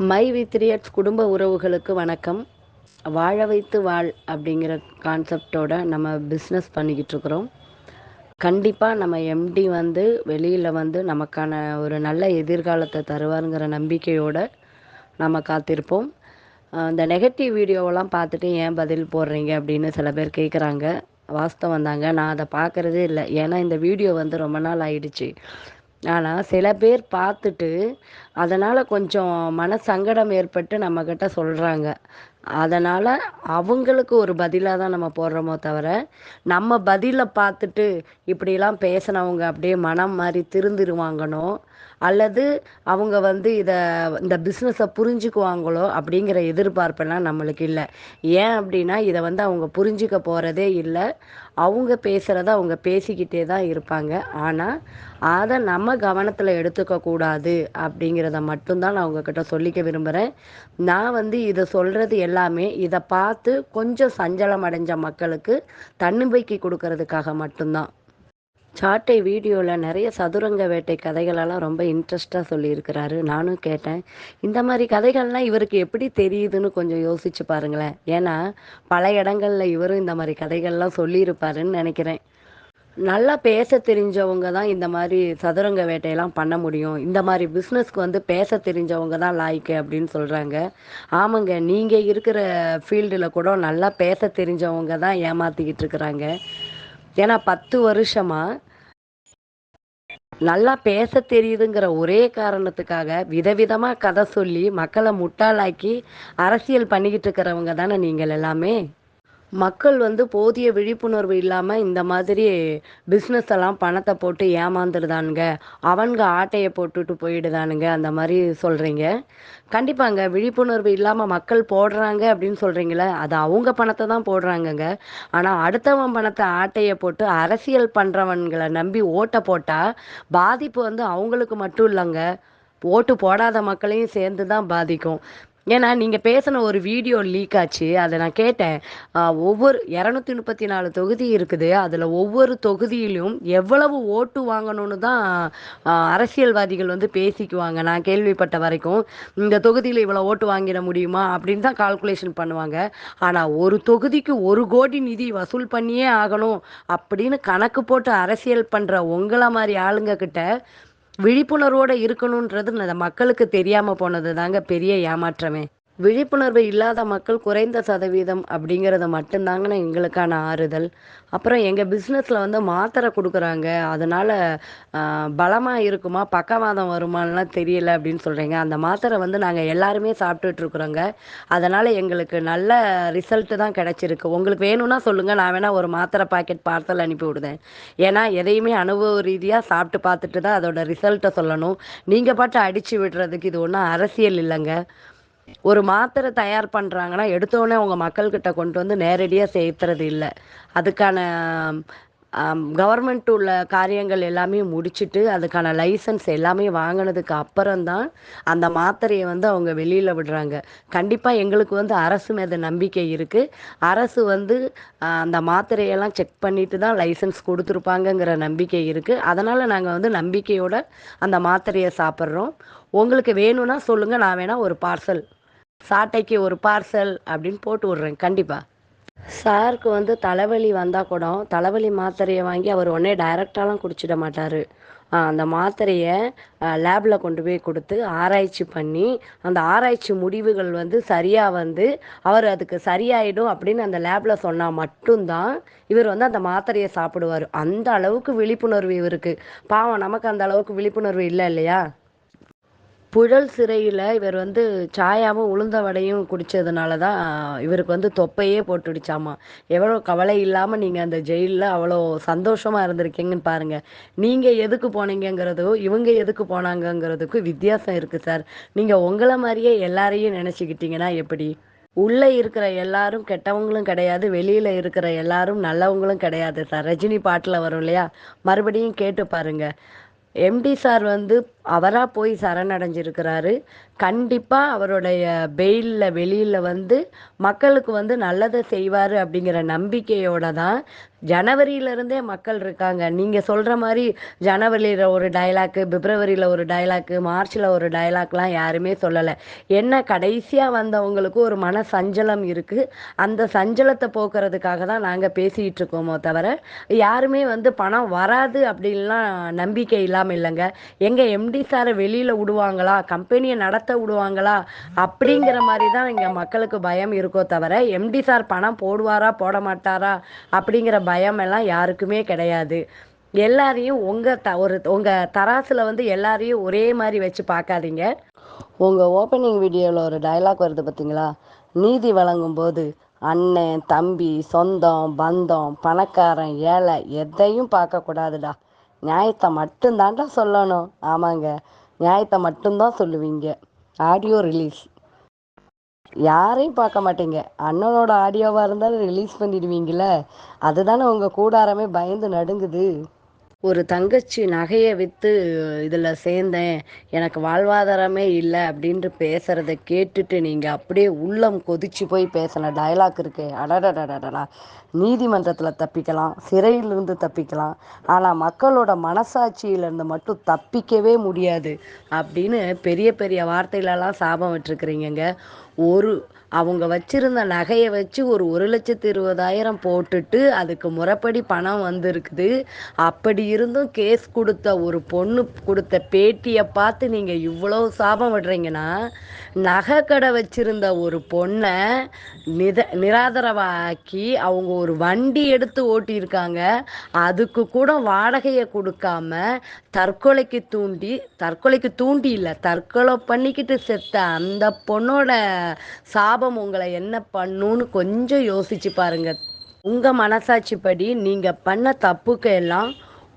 My with ரியட்ஸ் குடும்ப உறவுகளுக்கு வணக்கம். வாழ வைத்து வாழ் அப்படிங்கிற கான்செப்டோட நம்ம பிஸ்னஸ் பண்ணிக்கிட்டு இருக்கிறோம். கண்டிப்பாக நம்ம எம்டி வந்து வெளியில் வந்து நமக்கான ஒரு நல்ல எதிர்காலத்தை தருவாருங்கிற நம்பிக்கையோடு நம்ம காத்திருப்போம். இந்த நெகட்டிவ் வீடியோவெல்லாம் பார்த்துட்டு ஏன் பதில் போடுறீங்க அப்படின்னு சில பேர் கேட்குறாங்க. வாஸ்தவம் தாங்க, நான் அதை பார்க்குறதே இல்லை. ஏன்னா இந்த வீடியோ வந்து ரொம்ப நாள் ஆயிடுச்சு. ஆனால் சில பேர் பார்த்துட்டு அதனால் கொஞ்சம் மனசங்கடம் ஏற்பட்டு நம்மக்கிட்ட சொல்கிறாங்க. அதனால் அவங்களுக்கு ஒரு பதிலாக தான் நம்ம போடுறோமோ தவிர, நம்ம பதிலை பார்த்துட்டு இப்படிலாம் பேசினவங்க அப்படியே மனம் மாறி திருந்திருவாங்கனோ, அல்லது அவங்க வந்து இந்த பிஸ்னஸை புரிஞ்சுக்குவாங்களோ அப்படிங்கிற எதிர்பார்ப்பெல்லாம் நம்மளுக்கு இல்லை. ஏன் அப்படின்னா, இதை வந்து அவங்க புரிஞ்சுக்க போகிறதே இல்லை. அவங்க பேசுகிறத அவங்க பேசிக்கிட்டே தான் இருப்பாங்க. ஆனால் அதை நம்ம கவனத்தில் எடுத்துக்கக்கூடாது அப்படிங்கிறத மட்டும்தான் நான் உங்ககிட்ட சொல்லிக்க விரும்புகிறேன். நான் வந்து இதை சொல்கிறது எல்லாமே இதை பார்த்து கொஞ்சம் சஞ்சலம் அடைஞ்ச மக்களுக்கு தன்னம்பிக்கை கொடுக்கறதுக்காக மட்டும்தான். சாட்டை வீடியோவில் நிறைய சதுரங்க வேட்டை கதைகளெல்லாம் ரொம்ப இன்ட்ரெஸ்டாக சொல்லியிருக்கிறாரு. நானும் கேட்டேன். இந்த மாதிரி கதைகள்லாம் இவருக்கு எப்படி தெரியுதுன்னு கொஞ்சம் யோசிச்சு பாருங்களேன். ஏன்னா பல இடங்களில் இவரும் இந்த மாதிரி கதைகள்லாம் சொல்லியிருப்பாருன்னு நினைக்கிறேன். நல்லா பேச தெரிஞ்சவங்க தான் இந்த மாதிரி சதுரங்க வேட்டையெல்லாம் பண்ண முடியும். இந்த மாதிரி பிஸ்னஸ்க்கு வந்து பேச தெரிஞ்சவங்க தான் லாய்க்கு அப்படின்னு சொல்கிறாங்க. ஆமாங்க, நீங்கள் இருக்கிற ஃபீல்டில் கூட நல்லா பேச தெரிஞ்சவங்க தான் ஏமாற்றிக்கிட்டு இருக்கிறாங்க. ஏன்னா 10 வருஷமாக நல்லா பேச தெரியுதுங்கிற ஒரே காரணத்துக்காக விதவிதமாக கதை சொல்லி மக்களை முட்டாளாக்கி அரசியல் பண்ணிக்கிட்டு இருக்கிறவங்க தானே நீங்கள் எல்லாமே. மக்கள் வந்து போதிய விழிப்புணர்வு இல்லாமல் இந்த மாதிரி பிஸ்னஸ் எல்லாம் பணத்தை போட்டு ஏமாந்துடுதானுங்க, அவனுங்க ஆட்டையை போட்டுட்டு போயிடுதானுங்க அந்த மாதிரி சொல்கிறீங்க. கண்டிப்பாங்க, விழிப்புணர்வு இல்லாமல் மக்கள் போடுறாங்க அப்படின்னு சொல்கிறீங்களே, அது அவங்க பணத்தை தான் போடுறாங்கங்க. ஆனால் அடுத்தவன் பணத்தை ஆட்டையை போட்டு அரசியல் பண்ணுறவன்களை நம்பி ஓட்டை போட்டால் பாதிப்பு வந்து அவங்களுக்கு மட்டும் இல்லைங்க, ஓட்டு போடாத மக்களையும் சேர்ந்து தான் பாதிக்கும். ஏன்னா நீங்கள் பேசின ஒரு வீடியோ லீக் ஆச்சு, அதை நான் கேட்டேன். ஒவ்வொரு 234 தொகுதி இருக்குது, அதில் ஒவ்வொரு தொகுதியிலும் எவ்வளவு ஓட்டு வாங்கணும்னு தான் அரசியல்வாதிகள் வந்து பேசிக்குவாங்க. நான் கேள்விப்பட்ட வரைக்கும் இந்த தொகுதியில் இவ்வளோ ஓட்டு வாங்கிட முடியுமா அப்படின்னு தான் கால்குலேஷன் பண்ணுவாங்க. ஆனால் ஒரு தொகுதிக்கு 1 கோடி நிதி வசூல் பண்ணியே ஆகணும் அப்படின்னு கணக்கு போட்டு அரசியல் பண்ணுற உங்களை மாதிரி ஆளுங்க கிட்ட விழிப்புணர்வோடு இருக்கணுன்றது அந்த மக்களுக்கு தெரியாமல் போனது தாங்க பெரிய ஏமாற்றமே. விழிப்புணர்வு இல்லாத மக்கள் குறைந்த சதவீதம் அப்படிங்கிறது மட்டும்தாங்கண்ணா எங்களுக்கான ஆறுதல். அப்புறம் எங்கள் பிஸ்னஸில் வந்து மாத்திரை கொடுக்குறாங்க, அதனால் பலமாக இருக்குமா பக்கவாதம் வருமானலாம் தெரியல அப்படின்னு சொல்கிறீங்க. அந்த மாத்திரை வந்து நாங்கள் எல்லாருமே சாப்பிட்டுட்ருக்குறோங்க. அதனால் எங்களுக்கு நல்ல ரிசல்ட்டு தான் கிடச்சிருக்கு. உங்களுக்கு வேணும்னா சொல்லுங்கள், நான் வேணால் ஒரு மாத்திரை பாக்கெட் பார்சல் அனுப்பி விடுதேன். ஏன்னா எதையுமே அனுபவ ரீதியாக சாப்பிட்டு பார்த்துட்டு தான் அதோட ரிசல்ட்டை சொல்லணும். நீங்கள் பாட்டு அடித்து விடுறதுக்கு இது ஒன்றும் அரசியல் இல்லைங்க. ஒரு மாத்திரை தயார் பண்ணுறாங்கன்னா எடுத்தோடனே அவங்க மக்கள்கிட்ட கொண்டு வந்து நேரடியாக சேர்த்துறது இல்லை. அதுக்கான கவர்மெண்ட் உள்ள காரியங்கள் எல்லாமே முடிச்சுட்டு அதுக்கான லைசன்ஸ் எல்லாமே வாங்கினதுக்கு அப்புறம்தான் அந்த மாத்திரையை வந்து அவங்க வெளியில் விடுறாங்க. கண்டிப்பாக எங்களுக்கு வந்து அரசு மீது நம்பிக்கை இருக்குது. அரசு வந்து அந்த மாத்திரையெல்லாம் செக் பண்ணிட்டு தான் லைசன்ஸ் கொடுத்துருப்பாங்கங்கிற நம்பிக்கை இருக்குது. அதனால் நாங்கள் வந்து நம்பிக்கையோடு அந்த மாத்திரையை சாப்பிட்றோம். உங்களுக்கு வேணும்னா சொல்லுங்கள், நான் வேணால் ஒரு பார்சல் சாட்டைக்கு ஒரு பார்சல் அப்படின்னு போட்டு விட்றேன். கண்டிப்பாக சாருக்கு வந்து தலைவலி வந்தால் கூட தலைவலி மாத்திரையை வாங்கி அவர் உடனே டைரெக்டாலாம் குடிச்சிட மாட்டார். அந்த மாத்திரையை லேபில் கொண்டு போய் கொடுத்து ஆராய்ச்சி பண்ணி அந்த ஆராய்ச்சி முடிவுகள் வந்து சரியாக வந்து அவர் அதுக்கு சரியாயிடும் அப்படின்னு அந்த லேபில் சொன்னால் மட்டும்தான் இவர் வந்து அந்த மாத்திரையை சாப்பிடுவார். அந்த அளவுக்கு விழிப்புணர்வு இவருக்கு. பாவம், நமக்கு அந்த அளவுக்கு விழிப்புணர்வு இல்லை இல்லையா. புழல் சிறையில் இவர் வந்து சாயாவும் உளுந்த வடையும் குடித்ததுனால தான் இவருக்கு வந்து தொப்பையே போட்டுடுச்சாமா. எவ்வளோ கவலை இல்லாமல் நீங்கள் அந்த ஜெயிலில் அவ்வளோ சந்தோஷமாக இருந்திருக்கீங்கன்னு பாருங்கள். நீங்கள் எதுக்கு போனீங்கங்கிறதுக்கும் இவங்க எதுக்கு போனாங்கங்கிறதுக்கும் வித்தியாசம் இருக்குது சார். நீங்கள் உங்களை மாதிரியே எல்லாரையும் நினச்சிக்கிட்டீங்கன்னா எப்படி? உள்ளே இருக்கிற எல்லாரும் கெட்டவங்களும் கிடையாது, வெளியில் இருக்கிற எல்லாரும் நல்லவங்களும் கிடையாது சார். ரஜினி பாட்டில் வரும் இல்லையா, மறுபடியும் கேட்டு பாருங்கள். எம்டி சார் வந்து அவராக போய் சரணடைஞ்சிருக்கிறாரு. கண்டிப்பாக அவருடைய பெயிலில் வெளியில் வந்து மக்களுக்கு வந்து நல்லதை செய்வார் அப்படிங்கிற நம்பிக்கையோட தான் ஜனவரியிலேருந்தே மக்கள் இருக்காங்க. நீங்கள் சொல்கிற மாதிரி ஜனவரியில் ஒரு டைலாக்கு, பிப்ரவரியில் ஒரு டைலாக்கு, மார்ச்சில் ஒரு டைலாக்லாம் யாருமே சொல்லலை. என்ன கடைசியாக வந்தவங்களுக்கு ஒரு மன சஞ்சலம் இருக்குது. அந்த சஞ்சலத்தை போக்குறதுக்காக தான் நாங்கள் பேசிகிட்டு இருக்கோமோ தவிர யாருமே வந்து பணம் வராது அப்படின்லாம் நம்பிக்கை இல்லாமல் இல்லைங்க. எங்கள் எம்டி சாரை வெளியில் விடுவாங்களா, கம்பெனியை நடத்த விடுவாங்களா அப்படிங்கிற மாதிரி தான் இங்கே மக்களுக்கு பயம் இருக்கோ தவிர எம்டி சார் பணம் போடுவாரா போட மாட்டாரா அப்படிங்கிற பயம் எல்லாம் யாருக்குமே கிடையாது. எல்லாரையும் உங்கள் தராசில் வந்து எல்லாரையும் ஒரே மாதிரி வச்சு பார்க்காதீங்க. உங்கள் ஓப்பனிங் வீடியோவில் ஒரு டைலாக் வருது பார்த்தீங்களா, நீதி வழங்கும் போது அண்ணன் தம்பி சொந்தம் பந்தம் பணக்காரன் ஏழை எதையும் பார்க்கக்கூடாதுடா, நியாயத்தை மட்டும்தான்டா சொல்லணும். ஆமாங்க, நியாயத்தை மட்டும்தான் சொல்லுவீங்க. ஆடியோ ரிலீஸ் யாரையும் பார்க்க மாட்டீங்க. அண்ணனோட ஆடியோவாக இருந்தாலும் ரிலீஸ் பண்ணிடுவீங்களே, அதுதானே உங்கள் கூடாரமே பயந்து நடுங்குது. ஒரு தங்கச்சி நகையை விற்று இதில் சேர்ந்தேன், எனக்கு வாழ்வாதாரமே இல்லை அப்படின்ட்டு பேசுகிறத கேட்டுட்டு நீங்கள் அப்படியே உள்ளம் கொதிச்சு போய் பேசின டைலாக் இருக்கு. அடடடடடா, நீதிமன்றத்தில் தப்பிக்கலாம், சிறையிலிருந்து தப்பிக்கலாம், ஆனால் மக்களோட மனசாட்சியிலேருந்து மட்டும் தப்பிக்கவே முடியாது அப்படின்னு பெரிய பெரிய வார்த்தையிலலாம் சாபம் விட்டுருக்குறீங்க. அவங்க வச்சிருந்த நகையை வச்சு ஒரு 1,20,000 போட்டுட்டு அதுக்கு முறைப்படி பணம் வந்திருக்குது. அப்படி இருந்தும் கேஸ் கொடுத்த ஒரு பொண்ணு கொடுத்த பேட்டியை பார்த்து நீங்கள் இவ்வளோ சாபம் விடுறீங்கன்னா, நகை கடை வச்சிருந்த ஒரு பொண்ணை நிராதரவாக்கி அவங்க ஒரு வண்டி எடுத்து ஓட்டியிருக்காங்க. அதுக்கு கூட வாடகையை கொடுக்காம தற்கொலைக்கு தூண்டி இல்லை, தற்கொலை பண்ணிக்கிட்டு செத்த அந்த பொண்ணோட சாபம் உங்களை என்ன பண்ணுன்னு கொஞ்சம் யோசிச்சு பாருங்க. உங்கள் மனசாட்சிப்படி நீங்கள் பண்ண தப்புக்கு எல்லாம்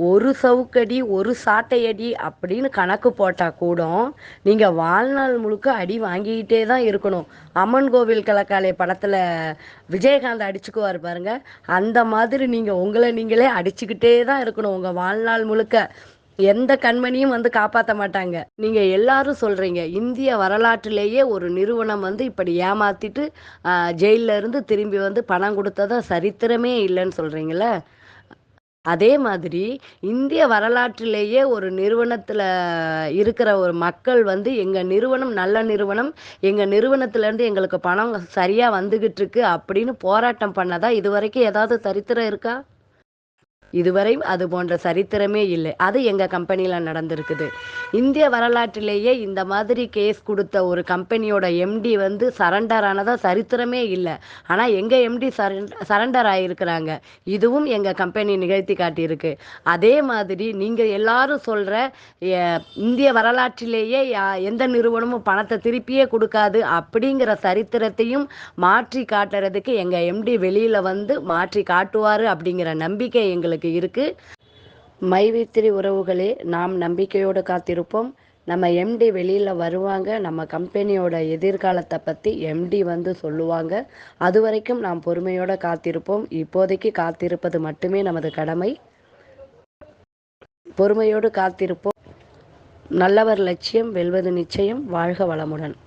ஒரு சவுக்கடி ஒரு சாட்டையடி அப்படின்னு கணக்கு போட்டால் கூட நீங்கள் வாழ்நாள் முழுக்க அடி வாங்கிக்கிட்டே தான் இருக்கணும். அம்மன் கோவில் கலக்காலே படத்தில் விஜயகாந்த் அடிச்சுக்குவார் பாருங்க, அந்த மாதிரி நீங்கள் உங்களை நீங்களே அடிச்சுக்கிட்டே தான் இருக்கணும் உங்கள் வாழ்நாள் முழுக்க. எந்த கண்மணியும் வந்து காப்பாற்ற மாட்டாங்க. நீங்கள் எல்லாரும் சொல்கிறீங்க இந்திய வரலாற்றிலேயே ஒரு நிறுவனம் வந்து இப்படி ஏமாற்றிட்டு ஜெயிலில் இருந்து திரும்பி வந்து பணம் கொடுத்ததா சரித்திரமே இல்லைன்னு சொல்கிறீங்கள. அதே மாதிரி இந்திய வரலாற்றிலேயே ஒரு நிறுவனத்தில் இருக்கிற ஒரு மக்கள் வந்து எங்கள் நிறுவனம் நல்ல நிறுவனம், எங்கள் நிறுவனத்துலேருந்து எங்களுக்கு பணம் சரியாக வந்துக்கிட்டு இருக்கு அப்படின்னு போராட்டம் பண்ணதா இதுவரைக்கும் ஏதாவது சரித்திரம் இருக்கா? இதுவரை அது போன்ற சரித்திரமே இல்லை. அது எங்கள் கம்பெனியில் நடந்திருக்குது. இந்திய வரலாற்றிலேயே இந்த மாதிரி கேஸ் கொடுத்த ஒரு கம்பெனியோட எம்டி வந்து சரண்டர் ஆனதா சரித்திரமே இல்லை. ஆனால் எங்கள் எம்டி சரண்டர் ஆகியிருக்கிறாங்க. இதுவும் எங்கள் கம்பெனி நிகழ்த்தி காட்டியிருக்கு. அதே மாதிரி நீங்கள் எல்லாரும் சொல்கிற இந்திய வரலாற்றிலேயே எந்த நிறுவனமும் பணத்தை திருப்பியே கொடுக்காது அப்படிங்கிற சரித்திரத்தையும் மாற்றி காட்டுறதுக்கு எங்கள் எம்டி வெளியில் வந்து மாற்றி காட்டுவார் அப்படிங்கிற நம்பிக்கை எங்களுக்கு இருக்கு. மைவித்திரி உறவுகளே, நாம் நம்பிக்கையோடு காத்திருப்போம். நம்ம எம்டி வெளியில் வருவாங்க. நம்ம கம்பெனியோட எதிர்காலத்தை பற்றி எம்டி வந்து சொல்லுவாங்க. அது வரைக்கும் நாம் பொறுமையோடு காத்திருப்போம். இப்போதைக்கு காத்திருப்பது மட்டுமே நமது கடமை. பொறுமையோடு காத்திருப்போம். நல்லவர் லட்சியம் வெல்வது நிச்சயம். வாழ்க வளமுடன்.